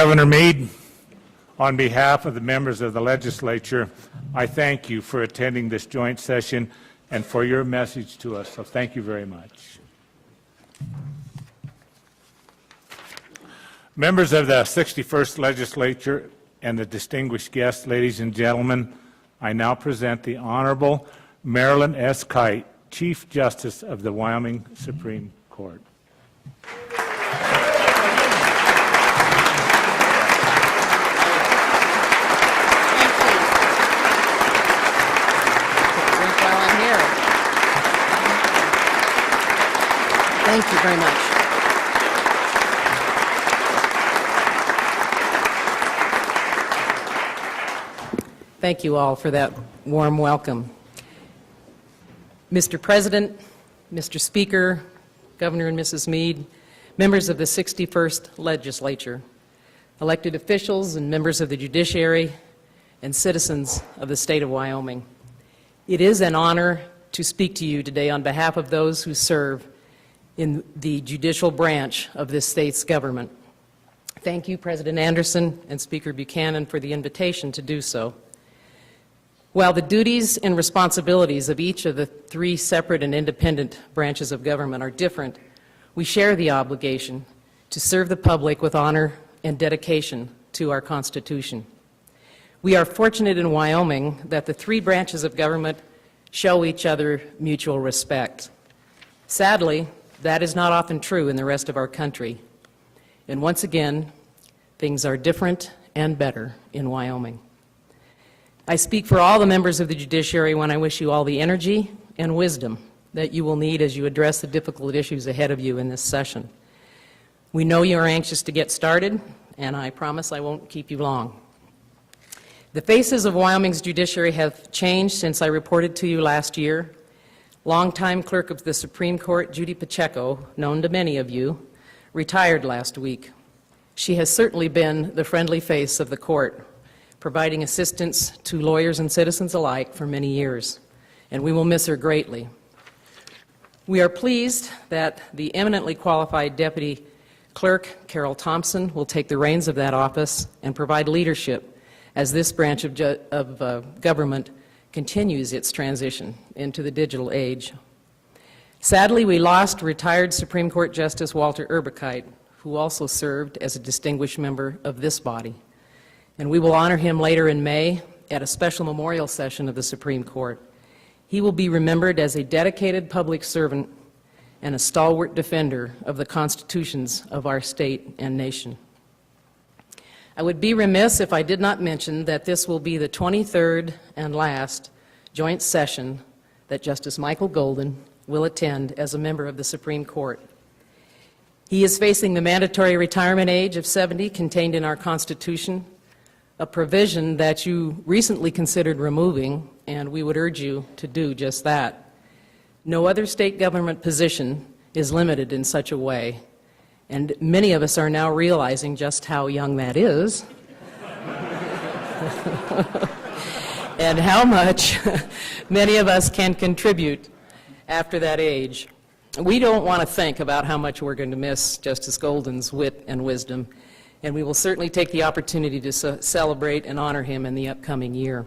Governor Meade, on behalf of the members of the legislature, I thank you for attending this joint session and for your message to us. So thank you very much. Members of the 61st Legislature and the distinguished guests, ladies and gentlemen, I now present the Honorable Marilyn S. Kite, Chief Justice of the Wyoming Supreme Court. Thank you very much. Thank you all for that warm welcome. Mr. President, Mr. Speaker, Governor and Mrs. Meade, members of the 61st Legislature, elected officials and members of the judiciary, and citizens of the state of Wyoming. It is an honor to speak to you today on behalf of those who serve in the judicial branch of this state's government. Thank you, President Anderson and Speaker Buchanan, for the invitation to do so. While the duties and responsibilities of each of the three separate and independent branches of government are different, we share the obligation to serve the public with honor and dedication to our Constitution. We are fortunate in Wyoming that the three branches of government show each other mutual respect. Sadly, that is not often true in the rest of our country. And once again, things are different and better in Wyoming. I speak for all the members of the judiciary when I wish you all the energy and wisdom that you will need as you address the difficult issues ahead of you in this session. We know you are anxious to get started, and I promise I won't keep you long. The faces of Wyoming's judiciary have changed since I reported to you last year. Longtime clerk of the Supreme Court, Judy Pacheco, known to many of you, retired last week. She has certainly been the friendly face of the court, providing assistance to lawyers and citizens alike for many years, and we will miss her greatly. We are pleased that the eminently qualified Deputy Clerk, Carol Thompson, will take the reins of that office and provide leadership as this branch of government continues its transition into the digital age. Sadly, we lost retired Supreme Court Justice Walter Kite, who also served as a distinguished member of this body. And we will honor him later in May at a special memorial session of the Supreme Court. He will be remembered as a dedicated public servant and a stalwart defender of the constitutions of our state and nation. I would be remiss if I did not mention that this will be the 23rd and last joint session that Justice Michael Golden will attend as a member of the Supreme Court. He is facing the mandatory retirement age of 70 contained in our Constitution, a provision that you recently considered removing, and we would urge you to do just that. No other state government position is limited in such a way, and many of us are now realizing just how young that is and how much many of us can contribute after that age. We don't want to think about how much we're going to miss Justice Golden's wit and wisdom, and we will certainly take the opportunity to celebrate and honor him in the upcoming year.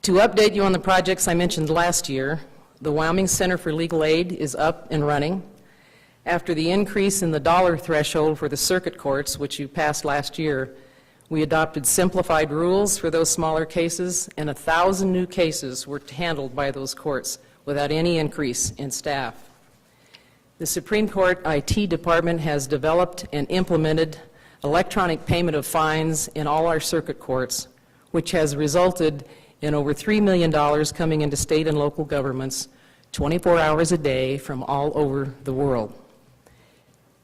To update you on the projects I mentioned last year, the Wyoming Center for Legal Aid is up and running. After the increase in the dollar threshold for the circuit courts, which you passed last year, we adopted simplified rules for those smaller cases, and 1,000 new cases were handled by those courts without any increase in staff. The Supreme Court IT department has developed and implemented electronic payment of fines in all our circuit courts, which has resulted in over $3 million coming into state and local governments 24 hours a day from all over the world.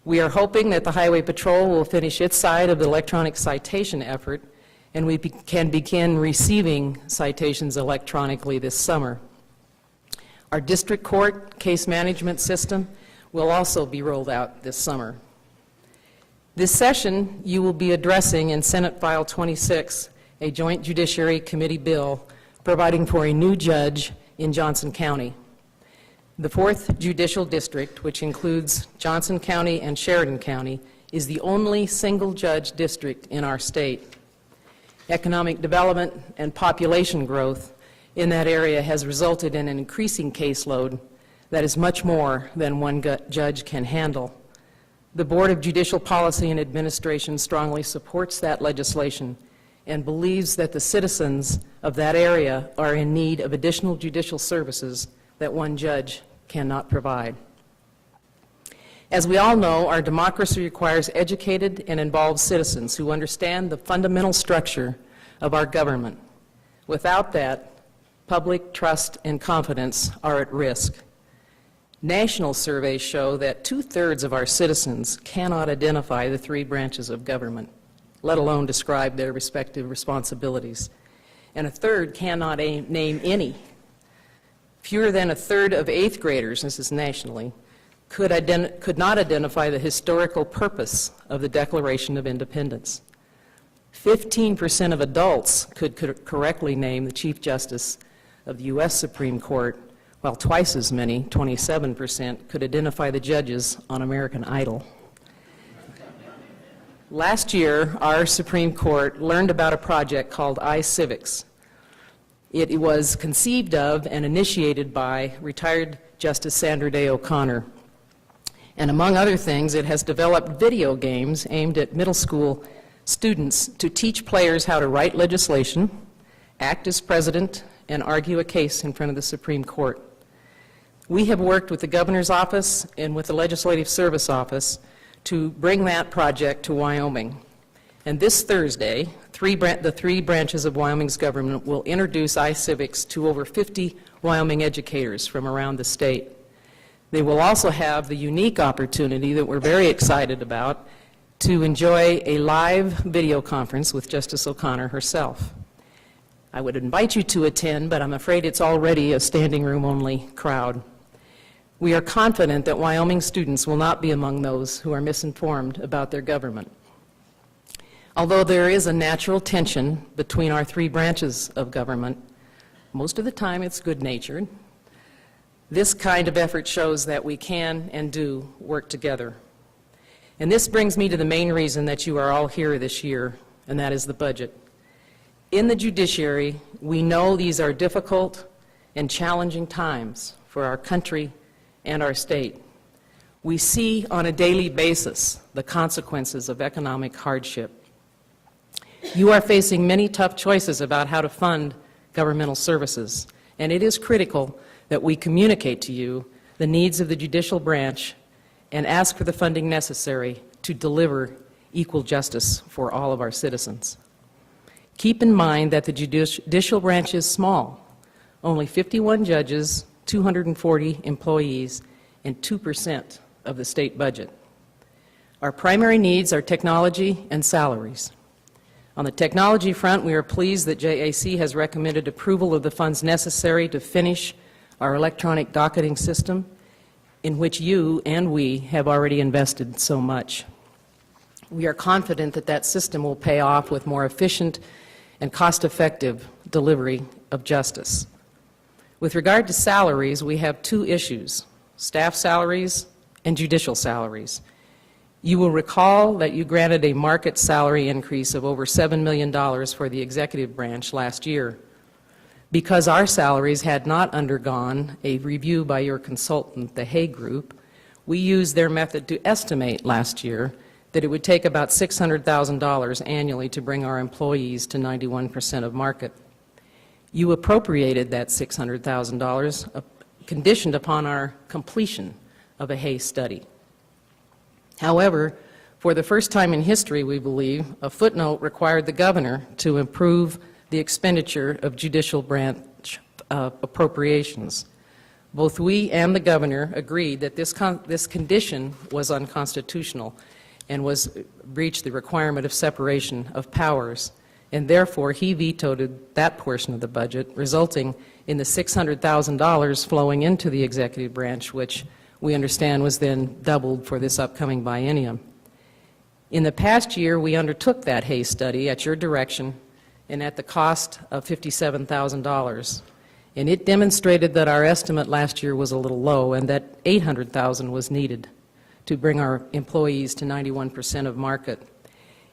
We are hoping that the Highway Patrol will finish its side of the electronic citation effort, and we can begin receiving citations electronically this summer. Our district court case management system will also be rolled out this summer. This session, you will be addressing in Senate File 26 a Joint Judiciary Committee bill providing for a new judge in Johnson County. The 4th Judicial District, which includes Johnson County and Sheridan County, is the only single-judge district in our state. Economic development and population growth in that area has resulted in an increasing caseload that is much more than one judge can handle. The Board of Judicial Policy and Administration strongly supports that legislation and believes that the citizens of that area are in need of additional judicial services that one judge cannot provide. As we all know, our democracy requires educated and involved citizens who understand the fundamental structure of our government. Without that, public trust and confidence are at risk. National surveys show that 2/3 of our citizens cannot identify the three branches of government, let alone describe their respective responsibilities. And 1/3 cannot name any. Fewer than 1/3 of 8th graders, this is nationally, could not identify the historical purpose of the Declaration of Independence. 15% of adults could correctly name the Chief Justice of the U.S. Supreme Court, while twice as many, 27%, could identify the judges on American Idol. Last year, our Supreme Court learned about a project called iCivics. It was conceived of and initiated by retired Justice Sandra Day O'Connor. And among other things, it has developed video games aimed at middle school students to teach players how to write legislation, act as president, and argue a case in front of the Supreme Court. We have worked with the Governor's Office and with the Legislative Service Office to bring that project to Wyoming. And this Thursday, the three branches of Wyoming's government will introduce iCivics to over 50 Wyoming educators from around the state. They will also have the unique opportunity that we're very excited about to enjoy a live video conference with Justice O'Connor herself. I would invite you to attend, but I'm afraid it's already a standing room only crowd. We are confident that Wyoming students will not be among those who are misinformed about their government. Although there is a natural tension between our three branches of government, most of the time it's good-natured. This kind of effort shows that we can and do work together. And this brings me to the main reason that you are all here this year, and that is the budget. In the judiciary, we know these are difficult and challenging times for our country and our state. We see on a daily basis the consequences of economic hardship. You are facing many tough choices about how to fund governmental services, and it is critical that we communicate to you the needs of the judicial branch and ask for the funding necessary to deliver equal justice for all of our citizens. Keep in mind that the judicial branch is small, only 51 judges, 240 employees, and 2% of the state budget. Our primary needs are technology and salaries. On the technology front, we are pleased that JAC has recommended approval of the funds necessary to finish our electronic docketing system, in which you and we have already invested so much. We are confident that that system will pay off with more efficient and cost-effective delivery of justice. With regard to salaries, we have two issues: staff salaries and judicial salaries. You will recall that you granted a market salary increase of over $7 million for the executive branch last year. Because our salaries had not undergone a review by your consultant, the Hay Group, we used their method to estimate last year that it would take about $600,000 annually to bring our employees to 91% of market. You appropriated that $600,000 conditioned upon our completion of a Hay study. However, for the first time in history, we believe, a footnote required the governor to improve the expenditure of judicial branch appropriations. Both we and the governor agreed that this condition was unconstitutional and breached the requirement of separation of powers, and therefore he vetoed that portion of the budget, resulting in the $600,000 flowing into the executive branch, which we understand was then doubled for this upcoming biennium. In the past year, we undertook that Hay study at your direction and at the cost of $57,000. And it demonstrated that our estimate last year was a little low and that $800,000 was needed to bring our employees to 91% of market.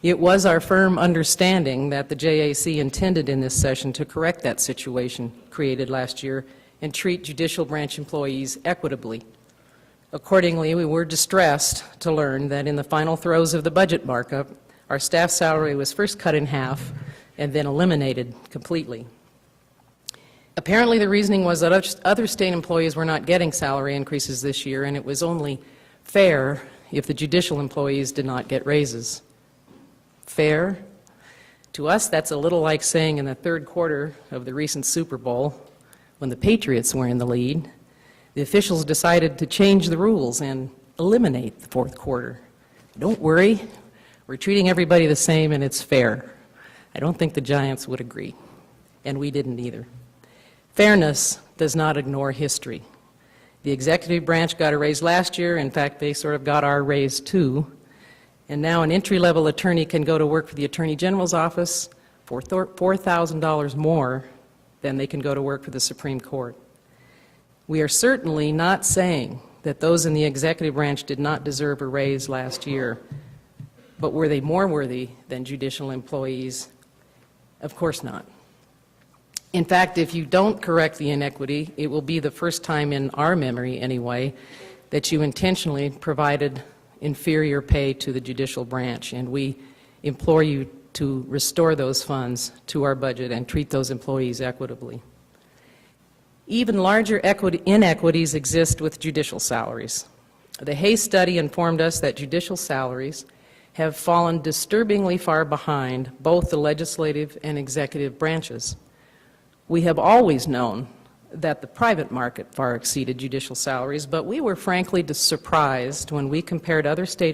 It was our firm understanding that the JAC intended in this session to correct that situation created last year and treat judicial branch employees equitably. Accordingly, we were distressed to learn that in the final throes of the budget markup, our staff salary was first cut in half and then eliminated completely. Apparently, the reasoning was that other state employees were not getting salary increases this year, and it was only fair if the judicial employees did not get raises. Fair? To us, that's a little like saying in the third quarter of the recent Super Bowl, when the Patriots were in the lead, the officials decided to change the rules and eliminate the fourth quarter. Don't worry, we're treating everybody the same and it's fair. I don't think the Giants would agree, and we didn't either. Fairness does not ignore history. The executive branch got a raise last year. In fact, they sort of got our raise too. And now an entry-level attorney can go to work for the Attorney General's office for $4,000 more than they can go to work for the Supreme Court. We are certainly not saying that those in the executive branch did not deserve a raise last year, but were they more worthy than judicial employees? Of course not. In fact, if you don't correct the inequity, it will be the first time in our memory, anyway, that you intentionally provided inferior pay to the judicial branch, and we implore you to restore those funds to our budget and treat those employees equitably. Even larger inequities exist with judicial salaries. The Hayes study informed us that judicial salaries have fallen disturbingly far behind both the legislative and executive branches. We have always known that the private market far exceeded judicial salaries, but we were frankly surprised when we compared other state